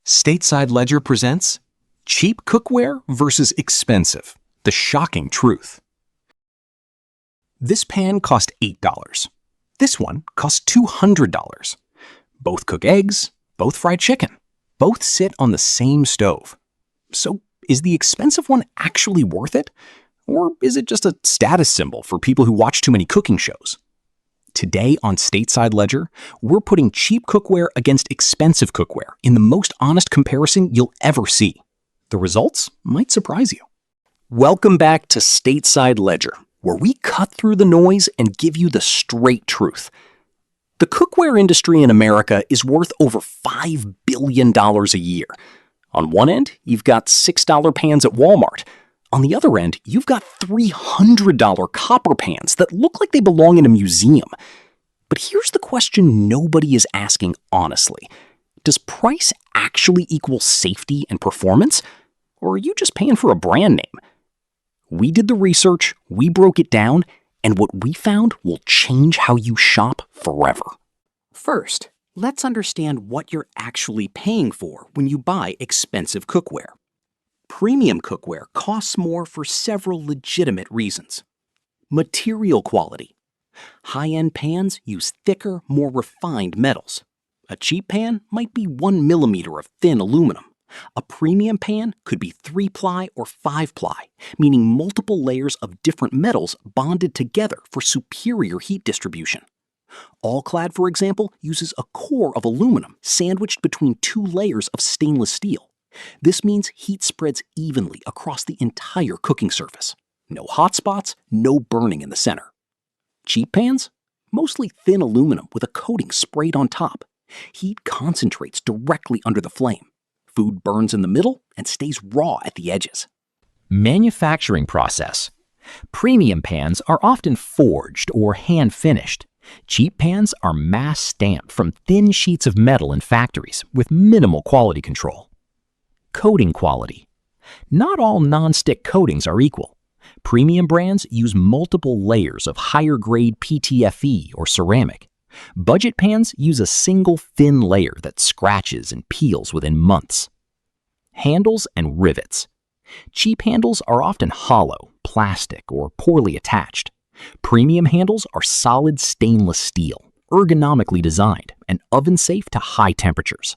Stateside Ledger presents Cheap Cookware versus Expensive, the shocking truth. This pan cost $8. This one cost $200. Both cook eggs, both fry chicken, both sit on the same stove. So is the expensive one actually worth it? Or is it just a status symbol for people who watch too many cooking shows? Today on Stateside Ledger, we're putting cheap cookware against expensive cookware in the most honest comparison you'll ever see. The results might surprise you. Welcome back to Stateside Ledger, where we cut through the noise and give you the straight truth. The cookware industry in America is worth over $5 billion a year. On one end, you've got $6 pans at Walmart. On the other end, you've got $300 copper pans that look like they belong in a museum. But here's the question nobody is asking honestly. Does price actually equal safety and performance? Or are you just paying for a brand name? We did the research, we broke it down, and what we found will change how you shop forever. First, let's understand what you're actually paying for when you buy expensive cookware. Premium cookware costs more for several legitimate reasons. Material quality. High-end pans use thicker, more refined metals. A cheap pan might be 1 millimeter of thin aluminum. A premium pan could be 3-ply or 5-ply, meaning multiple layers of different metals bonded together for superior heat distribution. All-Clad, for example, uses a core of aluminum sandwiched between 2 layers of stainless steel. This means heat spreads evenly across the entire cooking surface. No hot spots, no burning in the center. Cheap pans? Mostly thin aluminum with a coating sprayed on top. Heat concentrates directly under the flame. Food burns in the middle and stays raw at the edges. Manufacturing process. Premium pans are often forged or hand-finished. Cheap pans are mass-stamped from thin sheets of metal in factories with minimal quality control. Coating quality. Not all non-stick coatings are equal. Premium brands use multiple layers of higher-grade PTFE or ceramic. Budget pans use a single thin layer that scratches and peels within months. Handles and rivets. Cheap handles are often hollow, plastic, or poorly attached. Premium handles are solid stainless steel, ergonomically designed, and oven-safe to high temperatures.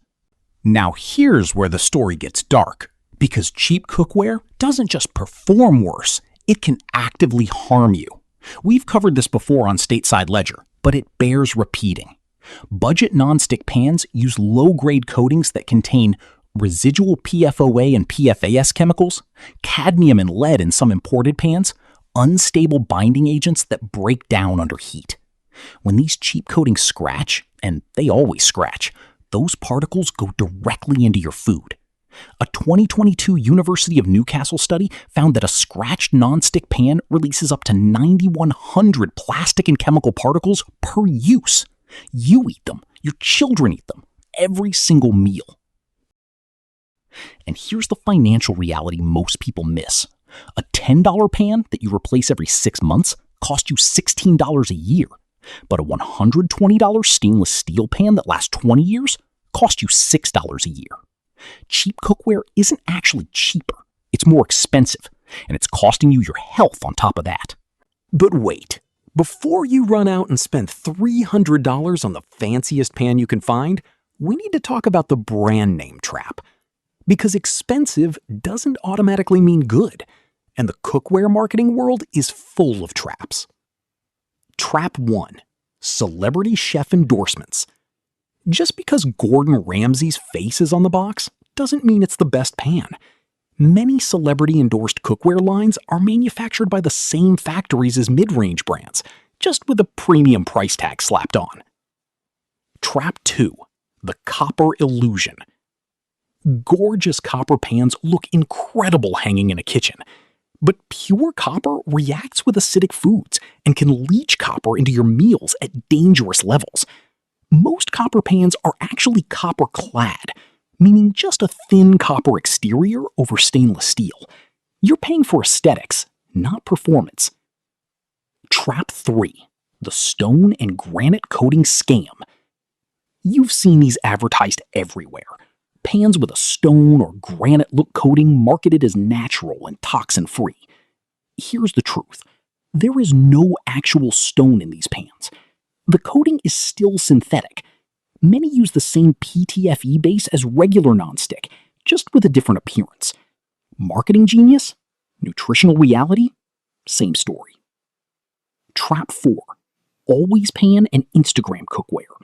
Now here's where the story gets dark, because cheap cookware doesn't just perform worse, it can actively harm you. We've covered this before on Stateside Ledger, but it bears repeating. Budget nonstick pans use low-grade coatings that contain residual PFOA and PFAS chemicals, cadmium and lead in some imported pans, unstable binding agents that break down under heat. When these cheap coatings scratch, and they always scratch, those particles go directly into your food. A 2022 University of Newcastle study found that a scratched nonstick pan releases up to 9,100 plastic and chemical particles per use. You eat them, your children eat them, every single meal. And here's the financial reality most people miss. A $10 pan that you replace every 6 months costs you $16 a year. But a $120 stainless steel pan that lasts 20 years costs you $6 a year. Cheap cookware isn't actually cheaper. It's more expensive, and it's costing you your health on top of that. But wait, before you run out and spend $300 on the fanciest pan you can find, we need to talk about the brand name trap. Because expensive doesn't automatically mean good, and the cookware marketing world is full of traps. Trap 1. Celebrity chef endorsements. Just because Gordon Ramsay's face is on the box doesn't mean it's the best pan. Many celebrity-endorsed cookware lines are manufactured by the same factories as mid-range brands, just with a premium price tag slapped on. Trap 2. The copper illusion. Gorgeous copper pans look incredible hanging in a kitchen. But pure copper reacts with acidic foods and can leach copper into your meals at dangerous levels. Most copper pans are actually copper-clad, meaning just a thin copper exterior over stainless steel. You're paying for aesthetics, not performance. Trap 3. The stone and granite coating scam. You've seen these advertised everywhere. Pans with a stone or granite look coating marketed as natural and toxin-free. Here's the truth. There is no actual stone in these pans. The coating is still synthetic. Many use the same PTFE base as regular nonstick, just with a different appearance. Marketing genius? Nutritional reality? Same story. Trap 4. Always pan and Instagram cookware.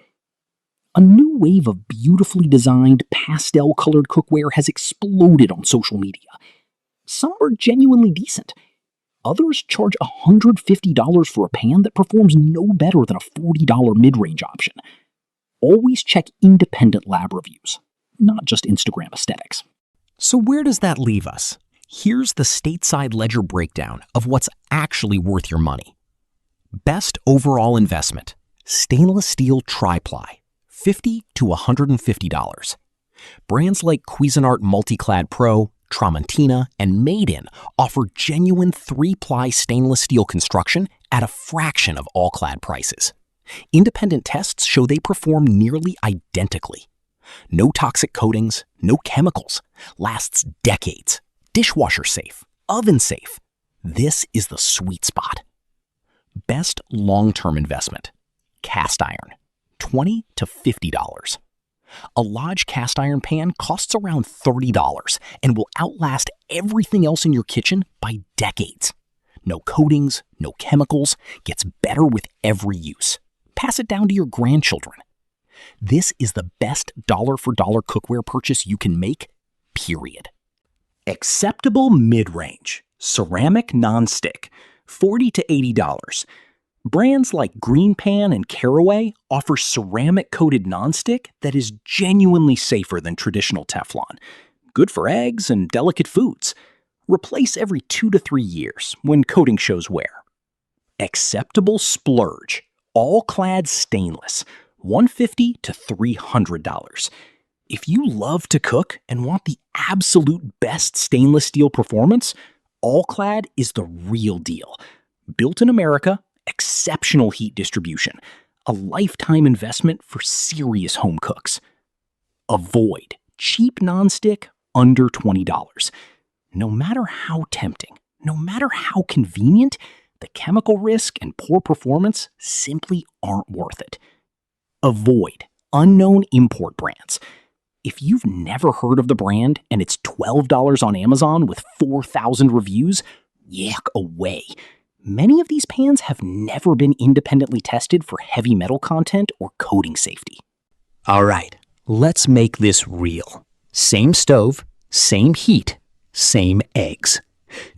A new wave of beautifully designed, pastel-colored cookware has exploded on social media. Some are genuinely decent. Others charge $150 for a pan that performs no better than a $40 mid-range option. Always check independent lab reviews, not just Instagram aesthetics. So where does that leave us? Here's the stateside ledger breakdown of what's actually worth your money. Best overall investment, stainless steel Tri-ply, $50 to $150. Brands like Cuisinart MultiClad Pro, Tramontina, and Made In offer genuine 3-ply stainless steel construction at a fraction of All-Clad prices. Independent tests show they perform nearly identically. No toxic coatings, no chemicals, lasts decades, dishwasher safe, oven safe. This is the sweet spot. Best long-term investment, cast iron, $20 to $50. A Lodge cast iron pan costs around $30 and will outlast everything else in your kitchen by decades. No coatings, no chemicals, gets better with every use. Pass it down to your grandchildren. This is the best dollar-for-dollar cookware purchase you can make, period. Acceptable mid-range, ceramic nonstick, $40 to $80. Brands like GreenPan and Caraway offer ceramic-coated nonstick that is genuinely safer than traditional Teflon. Good for eggs and delicate foods. Replace every 2 to 3 years when coating shows wear. Acceptable splurge, All-Clad stainless, $150 to $300. If you love to cook and want the absolute best stainless steel performance, All-Clad is the real deal. Built in America, exceptional heat distribution, a lifetime investment for serious home cooks. Avoid cheap nonstick under $20. No matter how tempting, no matter how convenient, the chemical risk and poor performance simply aren't worth it. Avoid unknown import brands. If you've never heard of the brand and it's $12 on Amazon with 4,000 reviews, yuck away. Many of these pans have never been independently tested for heavy metal content or coating safety. All right, let's make this real. Same stove, same heat, same eggs.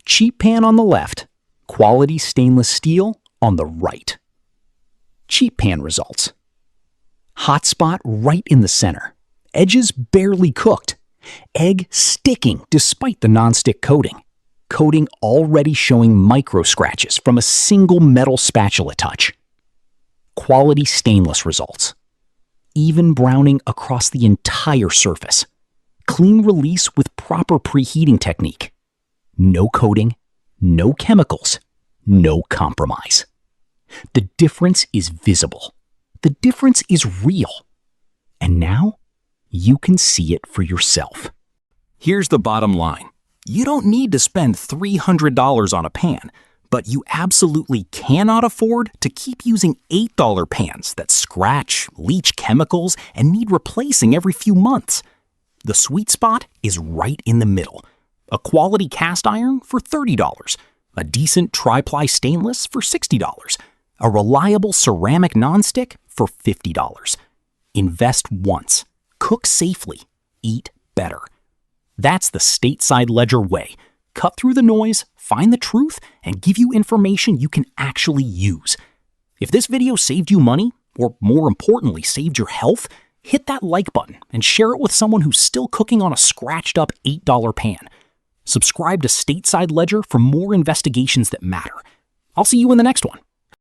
Cheap pan on the left, quality stainless steel on the right. Cheap pan results. Hot spot right in the center. Edges barely cooked. Egg sticking despite the nonstick coating. Coating already showing micro scratches from a single metal spatula touch. Quality stainless results. Even browning across the entire surface. Clean release with proper preheating technique. No coating, no chemicals, no compromise. The difference is visible. The difference is real. And now, you can see it for yourself. Here's the bottom line. You don't need to spend $300 on a pan, but you absolutely cannot afford to keep using $8 pans that scratch, leach chemicals, and need replacing every few months. The sweet spot is right in the middle. A quality cast iron for $30, a decent tri-ply stainless for $60, a reliable ceramic nonstick for $50. Invest once, cook safely, eat better. That's the stateside ledger way. Cut through the noise, find the truth, and give you information you can actually use. If this video saved you money, or more importantly, saved your health, hit that like button and share it with someone who's still cooking on a scratched up $8 pan. Subscribe to Stateside Ledger for more investigations that matter. I'll see you in the next one.